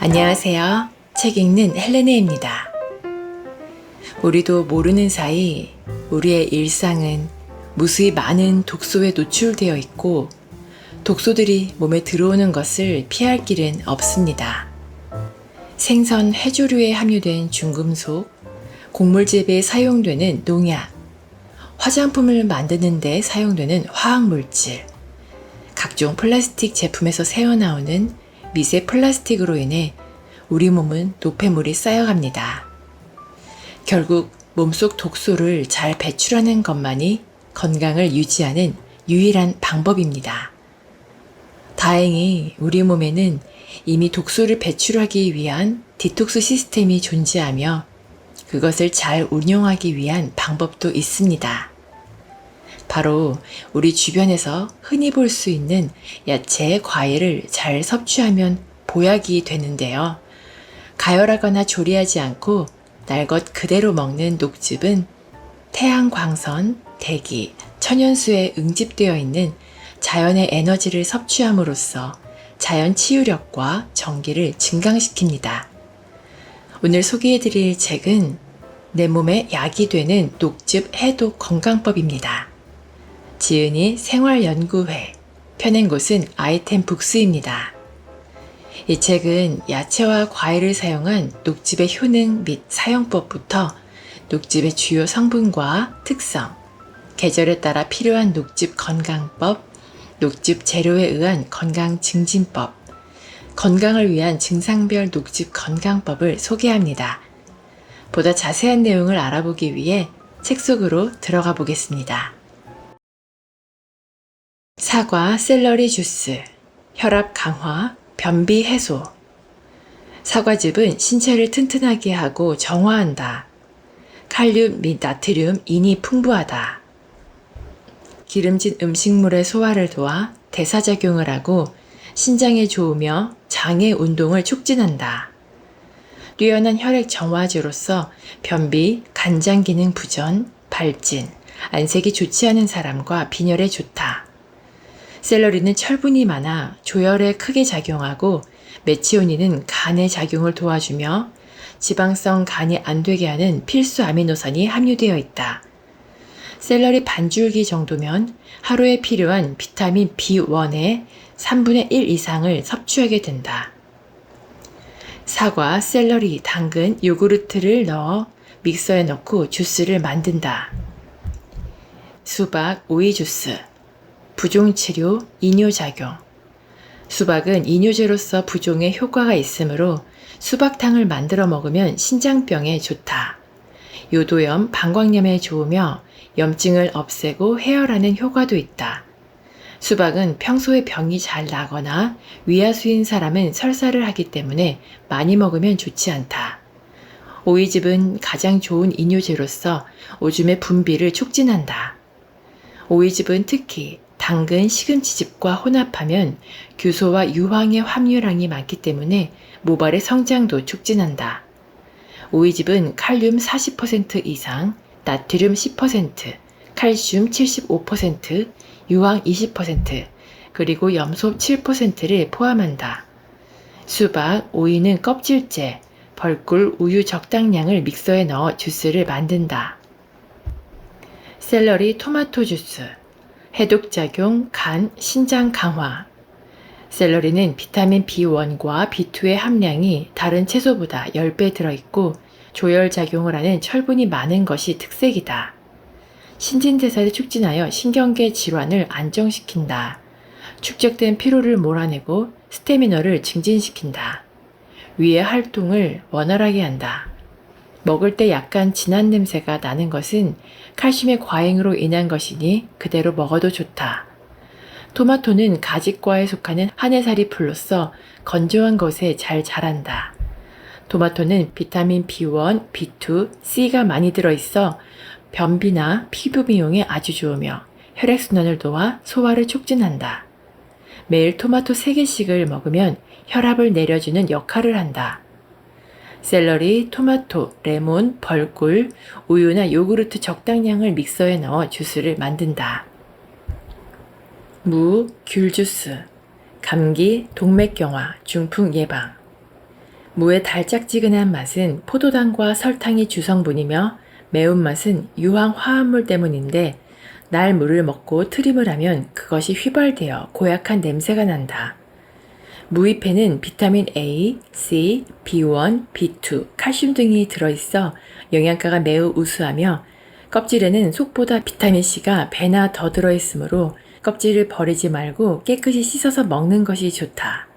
안녕하세요. 책 읽는 헬레네입니다. 우리도 모르는 사이 우리의 일상은 무수히 많은 독소에 노출되어 있고 독소들이 몸에 들어오는 것을 피할 길은 없습니다. 생선, 해조류에 함유된 중금속, 곡물 재배에 사용되는 농약, 화장품을 만드는 데 사용되는 화학물질, 각종 플라스틱 제품에서 새어나오는 미세 플라스틱으로 인해 우리 몸은 노폐물이 쌓여갑니다. 결국 몸속 독소를 잘 배출하는 것만이 건강을 유지하는 유일한 방법입니다. 다행히 우리 몸에는 이미 독소를 배출하기 위한 디톡스 시스템이 존재하며 그것을 잘 운용하기 위한 방법도 있습니다. 바로 우리 주변에서 흔히 볼 수 있는 야채, 과일을 잘 섭취하면 보약이 되는데요. 가열하거나 조리하지 않고 날 것 그대로 먹는 녹즙은 태양광선, 대기, 천연수에 응집되어 있는 자연의 에너지를 섭취함으로써 자연 치유력과 정기를 증강시킵니다. 오늘 소개해드릴 책은 내 몸에 약이 되는 녹즙 해독 건강법입니다. 지은이 생활연구회, 펴낸 곳은 아이템북스입니다. 이 책은 야채와 과일을 사용한 녹즙의 효능 및 사용법부터 녹즙의 주요 성분과 특성, 계절에 따라 필요한 녹즙 건강법, 녹즙 재료에 의한 건강 증진법, 건강을 위한 증상별 녹즙 건강법을 소개합니다. 보다 자세한 내용을 알아보기 위해 책 속으로 들어가 보겠습니다. 사과, 샐러리 주스, 혈압 강화, 변비 해소. 사과즙은 신체를 튼튼하게 하고 정화한다. 칼륨 및 나트륨, 인이 풍부하다. 기름진 음식물의 소화를 도와 대사작용을 하고 신장에 좋으며 장의 운동을 촉진한다. 뛰어난 혈액 정화제로서 변비, 간장 기능 부전, 발진, 안색이 좋지 않은 사람과 빈혈에 좋다. 샐러리는 철분이 많아 조혈에 크게 작용하고 메치오닌은 간의 작용을 도와주며 지방성 간이 안 되게 하는 필수 아미노산이 함유되어 있다. 샐러리 반줄기 정도면 하루에 필요한 비타민 B1의 3분의 1 이상을 섭취하게 된다. 사과, 샐러리, 당근, 요구르트를 넣어 믹서에 넣고 주스를 만든다. 수박, 오이 주스. 부종치료, 이뇨작용. 수박은 이뇨제로서 부종에 효과가 있으므로 수박탕을 만들어 먹으면 신장병에 좋다. 요도염, 방광염에 좋으며 염증을 없애고 해열하는 효과도 있다. 수박은 평소에 병이 잘 나거나 위하수인 사람은 설사를 하기 때문에 많이 먹으면 좋지 않다. 오이즙은 가장 좋은 이뇨제로서 오줌의 분비를 촉진한다. 오이즙은 특히 당근, 시금치즙과 혼합하면 규소와 유황의 함유량이 많기 때문에 모발의 성장도 촉진한다. 오이즙은 칼륨 40% 이상, 나트륨 10%, 칼슘 75%, 유황 20%, 그리고 염소 7%를 포함한다. 수박, 오이는 껍질째, 벌꿀, 우유 적당량을 믹서에 넣어 주스를 만든다. 샐러리, 토마토 주스. 해독작용, 간, 신장 강화. 샐러리는 비타민 B1과 B2의 함량이 다른 채소보다 10배 들어있고 조혈작용을 하는 철분이 많은 것이 특색이다. 신진대사를 촉진하여 신경계 질환을 안정시킨다. 축적된 피로를 몰아내고 스태미너를 증진시킨다. 위의 활동을 원활하게 한다. 먹을 때 약간 진한 냄새가 나는 것은 칼슘의 과잉으로 인한 것이니 그대로 먹어도 좋다. 토마토는 가지과에 속하는 한해살이 풀로서 건조한 곳에 잘 자란다. 토마토는 비타민 B1, B2, C가 많이 들어있어 변비나 피부 미용에 아주 좋으며 혈액순환을 도와 소화를 촉진한다. 매일 토마토 3개씩을 먹으면 혈압을 내려주는 역할을 한다. 샐러리, 토마토, 레몬, 벌꿀, 우유나 요구르트 적당량을 믹서에 넣어 주스를 만든다. 무, 귤 주스. 감기, 동맥경화, 중풍 예방. 무의 달짝지근한 맛은 포도당과 설탕이 주성분이며 매운맛은 유황 화합물 때문인데 날 무를 먹고 트림을 하면 그것이 휘발되어 고약한 냄새가 난다. 무잎에는 비타민 A, C, B1, B2, 칼슘 등이 들어있어 영양가가 매우 우수하며 껍질에는 속보다 비타민C가 배나 더 들어있으므로 껍질을 버리지 말고 깨끗이 씻어서 먹는 것이 좋다.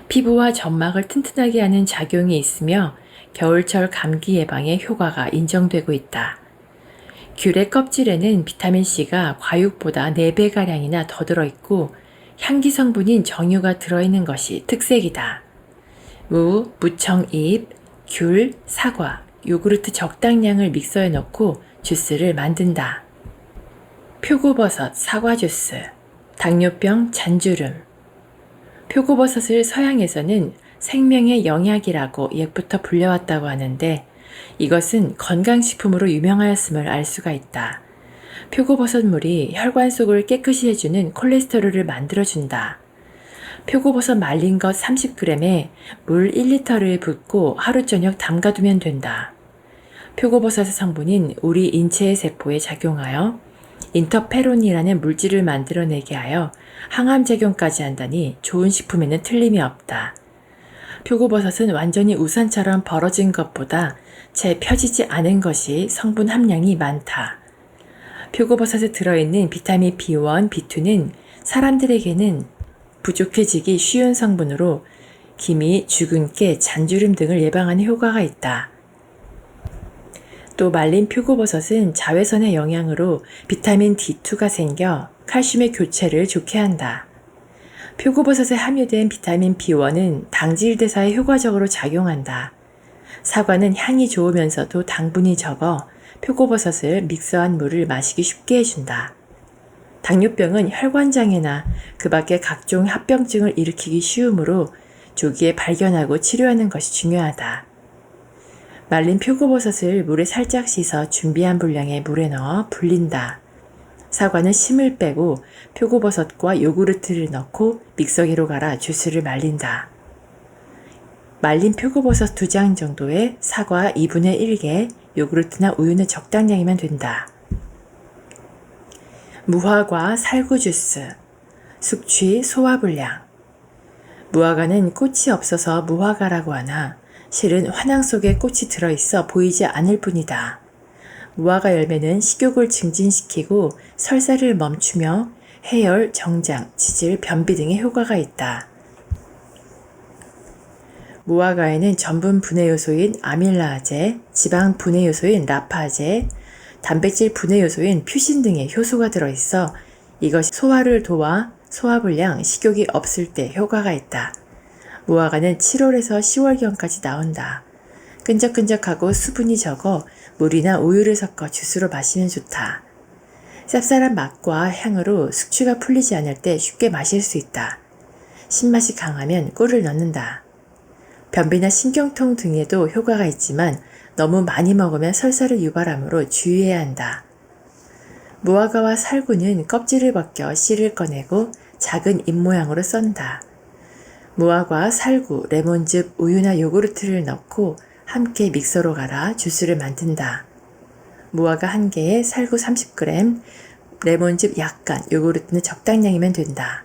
피부와 점막을 튼튼하게 하는 작용이 있으며 겨울철 감기 예방에 효과가 인정되고 있다. 귤의 껍질에는 비타민C가 과육보다 4배가량이나 더 들어있고 향기 성분인 정유가 들어있는 것이 특색이다. 무, 무청잎, 귤, 사과, 요구르트 적당량을 믹서에 넣고 주스를 만든다. 표고버섯 사과 주스, 당뇨병 잔주름. 표고버섯을 서양에서는 생명의 영약이라고 옛부터 불려왔다고 하는데 이것은 건강식품으로 유명하였음을 알 수가 있다. 표고버섯물이 혈관 속을 깨끗이 해주는 콜레스테롤을 만들어준다. 표고버섯 말린 것 30g에 물 1리터를 붓고 하루 저녁 담가두면 된다. 표고버섯의 성분인 우리 인체의 세포에 작용하여 인터페론이라는 물질을 만들어내게 하여 항암작용까지 한다니 좋은 식품에는 틀림이 없다. 표고버섯은 완전히 우산처럼 벌어진 것보다 채 펴지지 않은 것이 성분 함량이 많다. 표고버섯에 들어있는 비타민 B1, B2는 사람들에게는 부족해지기 쉬운 성분으로 기미, 주근깨, 잔주름 등을 예방하는 효과가 있다. 또 말린 표고버섯은 자외선의 영향으로 비타민 D2가 생겨 칼슘의 교체를 좋게 한다. 표고버섯에 함유된 비타민 B1은 당질 대사에 효과적으로 작용한다. 사과는 향이 좋으면서도 당분이 적어 표고버섯을 믹서한 물을 마시기 쉽게 해준다. 당뇨병은 혈관장애나 그 밖의 각종 합병증을 일으키기 쉬우므로 조기에 발견하고 치료하는 것이 중요하다. 말린 표고버섯을 물에 살짝 씻어 준비한 분량의 물에 넣어 불린다. 사과는 심을 빼고 표고버섯과 요구르트를 넣고 믹서기로 갈아 주스를 말린다. 말린 표고버섯 2장 정도에 사과 2분의 1개, 요구르트나 우유는 적당량이면 된다. 무화과 살구 주스, 숙취, 소화불량. 무화과는 꽃이 없어서 무화과라고 하나 실은 화낭 속에 꽃이 들어있어 보이지 않을 뿐이다. 무화과 열매는 식욕을 증진시키고 설사를 멈추며 해열, 정장, 치질, 변비 등의 효과가 있다. 무화과에는 전분 분해 요소인 아밀라아제, 지방 분해 요소인 라파제, 단백질 분해 요소인 퓨신 등의 효소가 들어있어 이것이 소화를 도와 소화불량, 식욕이 없을 때 효과가 있다. 무화과는 7월에서 10월경까지 나온다. 끈적끈적하고 수분이 적어 물이나 우유를 섞어 주스로 마시면 좋다. 쌉쌀한 맛과 향으로 숙취가 풀리지 않을 때 쉽게 마실 수 있다. 신맛이 강하면 꿀을 넣는다. 변비나 신경통 등에도 효과가 있지만 너무 많이 먹으면 설사를 유발하므로 주의해야 한다. 무화과와 살구는 껍질을 벗겨 씨를 꺼내고 작은 잎 모양으로 썬다. 무화과, 살구, 레몬즙, 우유나 요구르트를 넣고 함께 믹서로 갈아 주스를 만든다. 무화과 1개에 살구 30g, 레몬즙 약간, 요구르트는 적당량이면 된다.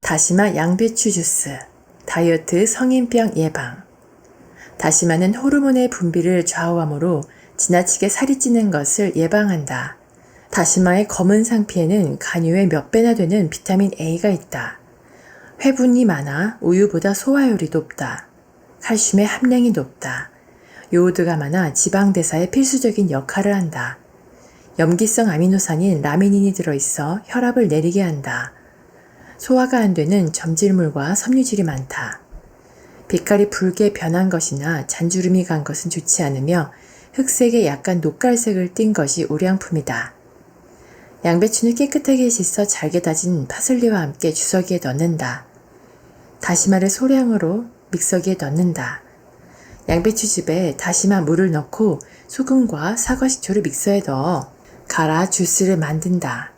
다시마 양배추 주스, 다이어트 성인병 예방. 다시마는 호르몬의 분비를 좌우하므로 지나치게 살이 찌는 것을 예방한다. 다시마의 검은 상피에는 간유의 몇 배나 되는 비타민 A가 있다. 회분이 많아 우유보다 소화율이 높다. 칼슘의 함량이 높다. 요오드가 많아 지방 대사에 필수적인 역할을 한다. 염기성 아미노산인 라미닌이 들어있어 혈압을 내리게 한다. 소화가 안 되는 점질물과 섬유질이 많다. 빛깔이 붉게 변한 것이나 잔주름이 간 것은 좋지 않으며 흑색에 약간 녹갈색을 띤 것이 우량품이다. 양배추는 깨끗하게 씻어 잘게 다진 파슬리와 함께 주석이에 넣는다. 다시마를 소량으로 믹서기에 넣는다. 양배추즙에 다시마 물을 넣고 소금과 사과식초를 믹서에 넣어 갈아 주스를 만든다.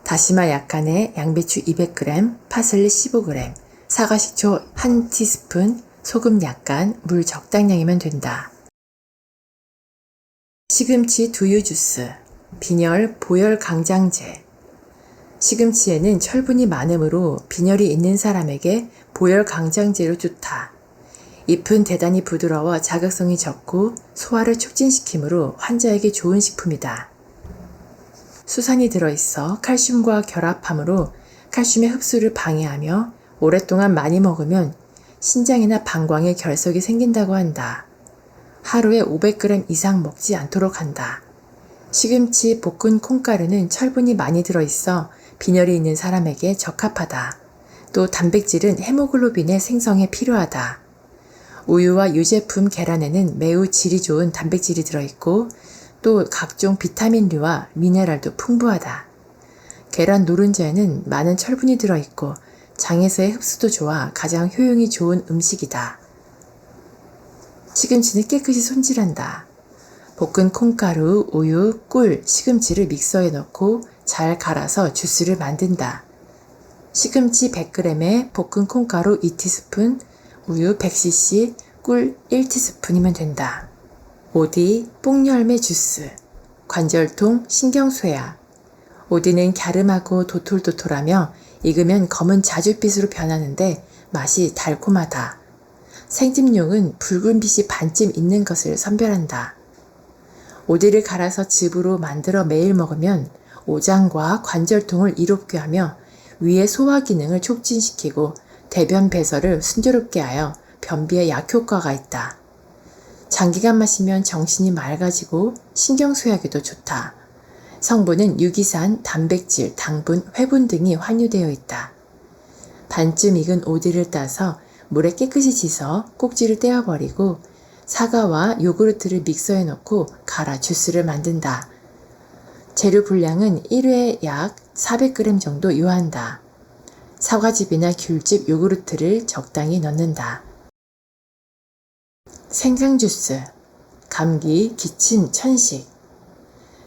다시마 약간에 양배추 200g, 파슬리 15g, 사과식초 1티스푼, 소금 약간, 물 적당량이면 된다. 시금치 두유 주스, 빈혈, 보혈 강장제. 시금치에는 철분이 많으므로 빈혈이 있는 사람에게 보혈 강장제로 좋다. 잎은 대단히 부드러워 자극성이 적고 소화를 촉진시키므로 환자에게 좋은 식품이다. 수산이 들어있어 칼슘과 결합하므로 칼슘의 흡수를 방해하며 오랫동안 많이 먹으면 신장이나 방광에 결석이 생긴다고 한다. 하루에 500g 이상 먹지 않도록 한다. 시금치 볶은 콩가루는 철분이 많이 들어있어 빈혈이 있는 사람에게 적합하다. 또 단백질은 헤모글로빈의 생성에 필요하다. 우유와 유제품 계란에는 매우 질이 좋은 단백질이 들어있고 또 각종 비타민류와 미네랄도 풍부하다. 계란 노른자에는 많은 철분이 들어있고 장에서의 흡수도 좋아 가장 효용이 좋은 음식이다. 시금치는 깨끗이 손질한다. 볶은 콩가루, 우유, 꿀, 시금치를 믹서에 넣고 잘 갈아서 주스를 만든다. 시금치 100g에 볶은 콩가루 2티스푼, 우유 100cc, 꿀 1티스푼이면 된다. 오디, 뽕열매 주스, 관절통, 신경쇠약. 오디는 갸름하고 도톨도톨하며 익으면 검은 자줏빛으로 변하는데 맛이 달콤하다. 생즙용은 붉은 빛이 반쯤 있는 것을 선별한다. 오디를 갈아서 즙으로 만들어 매일 먹으면 오장과 관절통을 이롭게 하며 위의 소화 기능을 촉진시키고 대변 배설을 순조롭게 하여 변비에 약효과가 있다. 장기간 마시면 정신이 맑아지고 신경쇠약에도 좋다. 성분은 유기산, 단백질, 당분, 회분 등이 함유되어 있다. 반쯤 익은 오디를 따서 물에 깨끗이 씻어 꼭지를 떼어버리고 사과와 요구르트를 믹서에 넣고 갈아 주스를 만든다. 재료 분량은 1회에 약 400g 정도 요한다. 사과즙이나 귤즙, 요구르트를 적당히 넣는다. 생강 주스, 감기, 기침, 천식.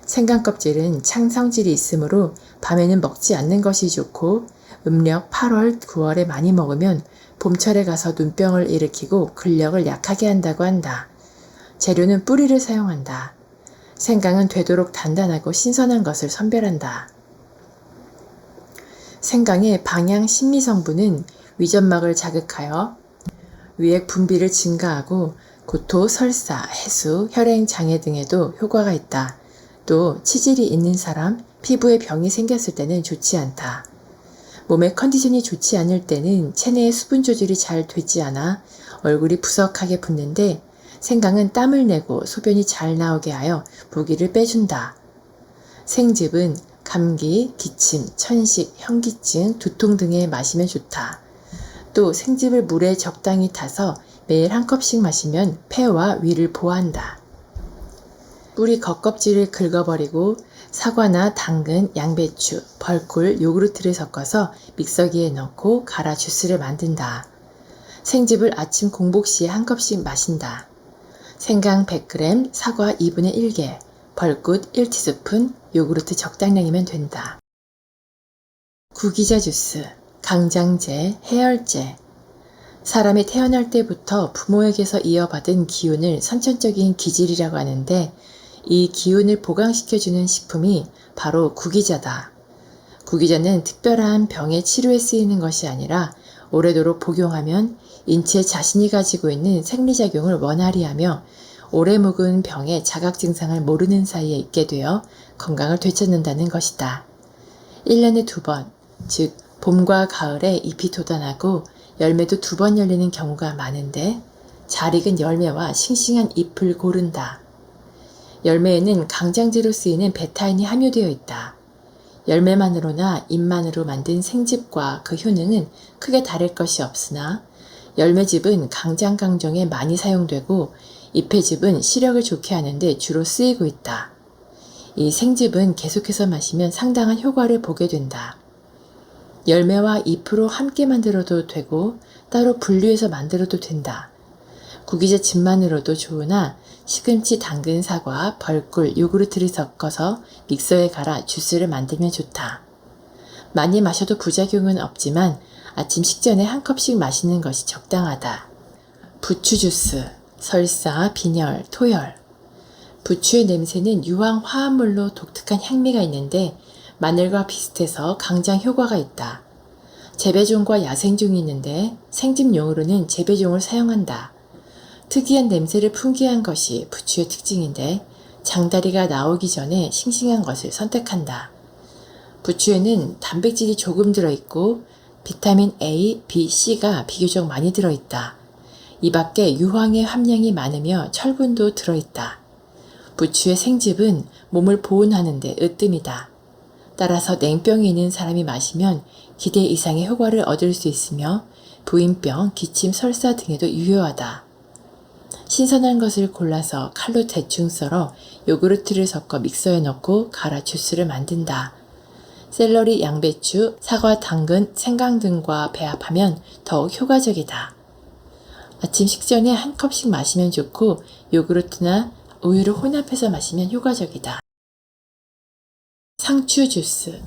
생강 껍질은 창성질이 있으므로 밤에는 먹지 않는 것이 좋고 음력 8월, 9월에 많이 먹으면 봄철에 가서 눈병을 일으키고 근력을 약하게 한다고 한다. 재료는 뿌리를 사용한다. 생강은 되도록 단단하고 신선한 것을 선별한다. 생강의 방향 신미 성분은 위점막을 자극하여 위액 분비를 증가하고 구토, 설사, 해수, 혈행 장애 등에도 효과가 있다. 또 치질이 있는 사람, 피부에 병이 생겼을 때는 좋지 않다. 몸의 컨디션이 좋지 않을 때는 체내의 수분 조절이 잘 되지 않아 얼굴이 부석하게 붓는데 생강은 땀을 내고 소변이 잘 나오게 하여 부기를 빼준다. 생즙은 감기, 기침, 천식, 현기증, 두통 등에 마시면 좋다. 또 생즙을 물에 적당히 타서 매일 한 컵씩 마시면 폐와 위를 보호한다. 뿌리 겉껍질을 긁어버리고 사과나 당근, 양배추, 벌꿀, 요구르트를 섞어서 믹서기에 넣고 갈아 주스를 만든다. 생즙을 아침 공복 시에 한 컵씩 마신다. 생강 100g, 사과 2분의 1개, 벌꿀 1티스푼, 요구르트 적당량이면 된다. 구기자 주스, 강장제, 해열제. 사람이 태어날 때부터 부모에게서 이어받은 기운을 선천적인 기질이라고 하는데 이 기운을 보강시켜주는 식품이 바로 구기자다. 구기자는 특별한 병의 치료에 쓰이는 것이 아니라 오래도록 복용하면 인체 자신이 가지고 있는 생리작용을 원활히 하며 오래 묵은 병의 자각 증상을 모르는 사이에 있게 되어 건강을 되찾는다는 것이다. 1년에 2번, 즉 봄과 가을에 잎이 돋아나고 열매도 2번 열리는 경우가 많은데 잘 익은 열매와 싱싱한 잎을 고른다. 열매에는 강장제로 쓰이는 베타인이 함유되어 있다. 열매만으로나 잎만으로 만든 생즙과 그 효능은 크게 다를 것이 없으나 열매즙은 강장강정에 많이 사용되고 잎의 즙은 시력을 좋게 하는데 주로 쓰이고 있다. 이 생즙은 계속해서 마시면 상당한 효과를 보게 된다. 열매와 잎으로 함께 만들어도 되고 따로 분류해서 만들어도 된다. 구기자 즙만으로도 좋으나 시금치, 당근, 사과, 벌꿀, 요구르트를 섞어서 믹서에 갈아 주스를 만들면 좋다. 많이 마셔도 부작용은 없지만 아침 식전에 한 컵씩 마시는 것이 적당하다. 부추 주스, 설사, 빈혈, 토열. 부추의 냄새는 유황 화합물로 독특한 향미가 있는데 마늘과 비슷해서 강장 효과가 있다. 재배종과 야생종이 있는데 생집용으로는 재배종을 사용한다. 특이한 냄새를 풍기게 한 것이 부추의 특징인데 장다리가 나오기 전에 싱싱한 것을 선택한다. 부추에는 단백질이 조금 들어있고 비타민 A, B, C가 비교적 많이 들어있다. 이 밖에 유황의 함량이 많으며 철분도 들어있다. 부추의 생즙은 몸을 보온하는 데 으뜸이다. 따라서 냉병이 있는 사람이 마시면 기대 이상의 효과를 얻을 수 있으며 부인병, 기침, 설사 등에도 유효하다. 신선한 것을 골라서 칼로 대충 썰어 요구르트를 섞어 믹서에 넣고 갈아 주스를 만든다. 샐러리, 양배추, 사과, 당근, 생강 등과 배합하면 더욱 효과적이다. 아침 식전에 한 컵씩 마시면 좋고 요구르트나 우유를 혼합해서 마시면 효과적이다. 상추 주스.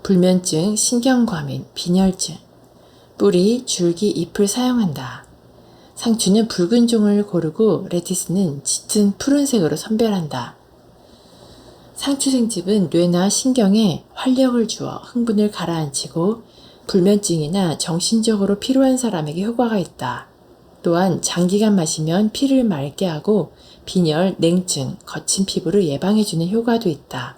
불면증, 신경과민, 빈혈증. 뿌리, 줄기, 잎을 사용한다. 상추는 붉은 종을 고르고 레티스는 짙은 푸른색으로 선별한다. 상추 생즙은 뇌나 신경에 활력을 주어 흥분을 가라앉히고 불면증이나 정신적으로 피로한 사람에게 효과가 있다. 또한 장기간 마시면 피를 맑게 하고 빈혈, 냉증, 거친 피부를 예방해주는 효과도 있다.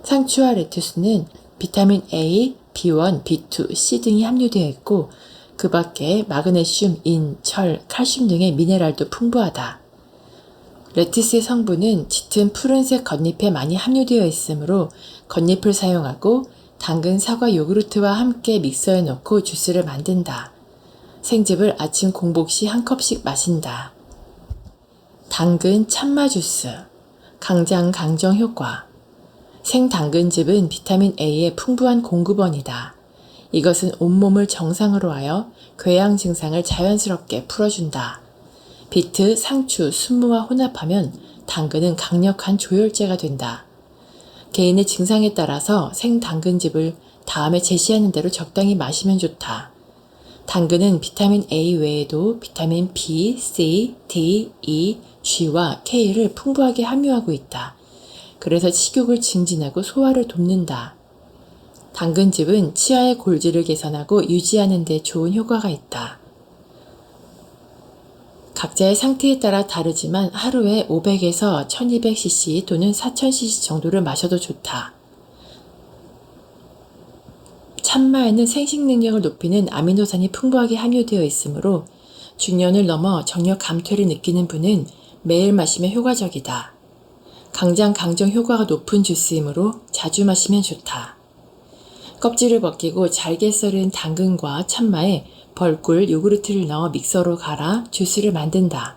상추와 레투스는 비타민 A, B1, B2, C 등이 함유되어 있고 그 밖에 마그네슘, 인, 철, 칼슘 등의 미네랄도 풍부하다. 레티스의 성분은 짙은 푸른색 겉잎에 많이 함유되어 있으므로 겉잎을 사용하고 당근, 사과, 요구르트와 함께 믹서에 넣고 주스를 만든다. 생즙을 아침 공복 시 한 컵씩 마신다. 당근, 참마 주스. 강장, 강정 효과. 생당근즙은 비타민 A의 풍부한 공급원이다. 이것은 온몸을 정상으로 하여 궤양 증상을 자연스럽게 풀어준다. 비트, 상추, 순무와 혼합하면 당근은 강력한 조혈제가 된다. 개인의 증상에 따라서 생당근즙을 다음에 제시하는 대로 적당히 마시면 좋다. 당근은 비타민 A 외에도 비타민 B, C, D, E, G와 K를 풍부하게 함유하고 있다. 그래서 식욕을 증진하고 소화를 돕는다. 당근즙은 치아의 골질을 개선하고 유지하는 데 좋은 효과가 있다. 각자의 상태에 따라 다르지만 하루에 500에서 1200cc 또는 4000cc 정도를 마셔도 좋다. 참마에는 생식 능력을 높이는 아미노산이 풍부하게 함유되어 있으므로 중년을 넘어 정력 감퇴를 느끼는 분은 매일 마시면 효과적이다. 강장 강정 효과가 높은 주스이므로 자주 마시면 좋다. 껍질을 벗기고 잘게 썰은 당근과 참마에 벌꿀, 요구르트를 넣어 믹서로 갈아 주스를 만든다.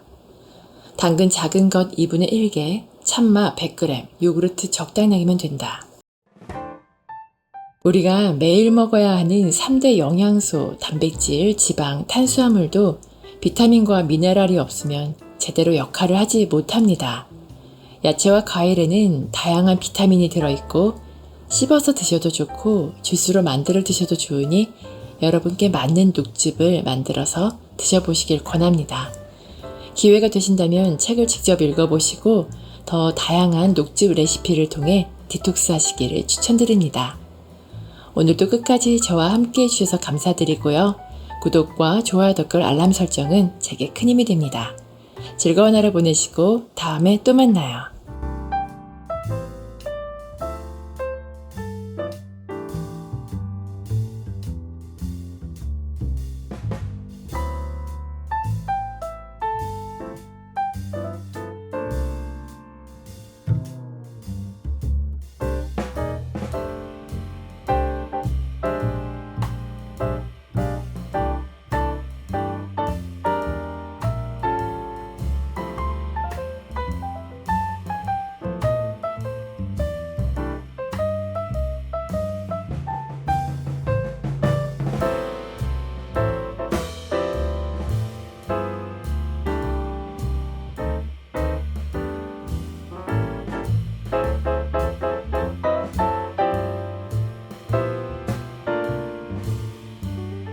당근 작은 것 2분의 1개, 참마 100g, 요구르트 적당량이면 된다. 우리가 매일 먹어야 하는 3대 영양소, 단백질, 지방, 탄수화물도 비타민과 미네랄이 없으면 제대로 역할을 하지 못합니다. 야채와 과일에는 다양한 비타민이 들어있고 씹어서 드셔도 좋고 주스로 만들어 드셔도 좋으니 여러분께 맞는 녹즙을 만들어서 드셔보시길 권합니다. 기회가 되신다면 책을 직접 읽어보시고 더 다양한 녹즙 레시피를 통해 디톡스 하시기를 추천드립니다. 오늘도 끝까지 저와 함께 해주셔서 감사드리고요. 구독과 좋아요, 댓글, 알람 설정은 제게 큰 힘이 됩니다. 즐거운 하루 보내시고 다음에 또 만나요.